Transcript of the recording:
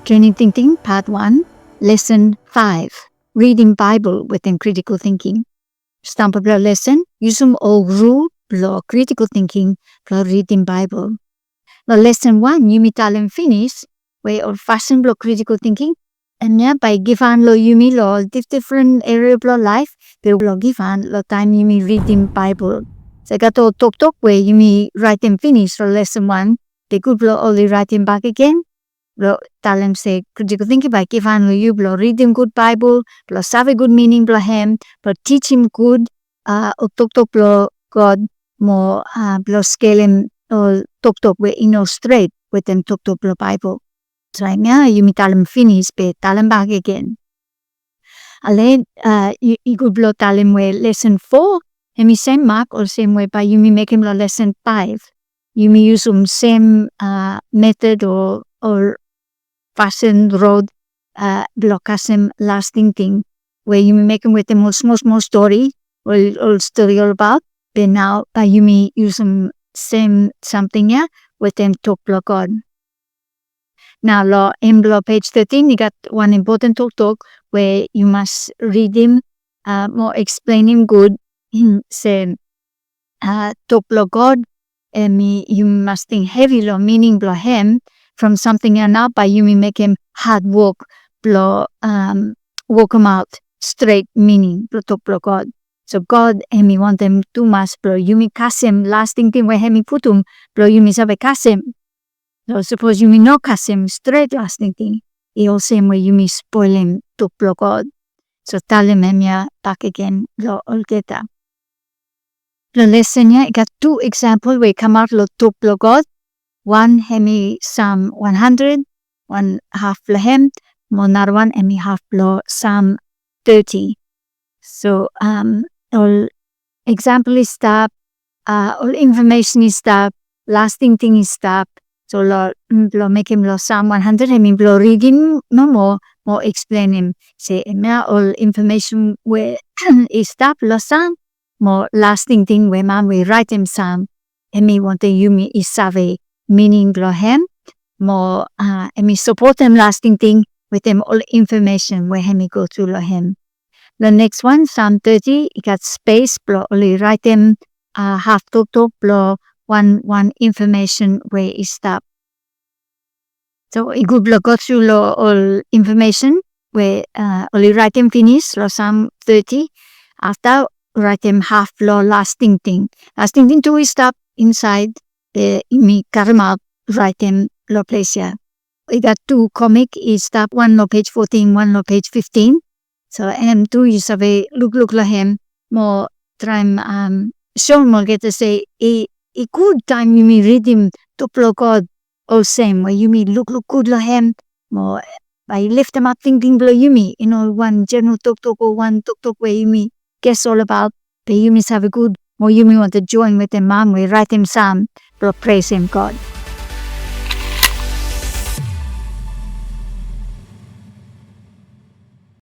Trenem Tingting Part 1, Lesson 5, Reading Bible within Critical Thinking. Stampa bla lesson, usum o rule bla critical thinking bla reading Bible. The lesson 1, yumi talem finish, way old fashioned bla critical thinking, and yeah, by given lo yumi lo different area bla life, bla given lo time yumi reading Bible. So gato tok way yumi write and finish lo lesson 1, they could bla only writing back again. Blo talem say critical thinking by given lo you blo read him good Bible, blo have a good meaning blo him, blo teach him good tok blo God mo blo scale him tok we straight with them tok blo Bible. So nga you mi talem finish be talem back again. Ale you could blo talem we lesson 4 and me same mark or same way by you mi make him lo lesson 5. You may use same method or fashion road blockasem lasting thing where you may make them with the most story or story all about. But now you may use some same something here with them talk block on. Now law in block page 13 you got one important talk where you must read him more explain him good say talk block God. You must think heavy law meaning blow him from something and now by you may make him hard work blow work him out straight meaning blow talk blow God. So God and me want them too much blow you may cast him lasting thing where him put him blow you may have a cast him. So suppose you may not cast him straight lasting thing. He also same way you may spoil him talk blow God. So tell him back again blow all get that. The lesson here, I got 2 examples where come out lo talk blow God. One hemi Psalm 100, one half blow him, another one hemi half blow Psalm 30. So all example is stop, all information is stop, lasting thing is stop. So lo make him lo Psalm 100, hemi blow reading no more explain him. Say all information where is stop lo Psalm. More lasting thing where man we write him Psalm and me want to you me is save meaning blow him more and me support him lasting thing with him all information where him go through lo him. The next one Psalm 30 it got space blow only write him half talk blow one information where is stop. So it could blow go through lo all information where only write him finish lo Psalm 30 after write him half blow lasting thing. Lasting thing too is stop inside the me karma write him lo place here. We got 2 comic is stop one lo page 14, one lo page 15. So M2 is have a look lo him more time show more get to say a good time you may read him to blow God all same where you may look good lo him more by lift them up thinking blow you me one general talk or one talk where you me guess all about, but you must have a good, more you may want to join with the mom, we write him Psalm, praise him God.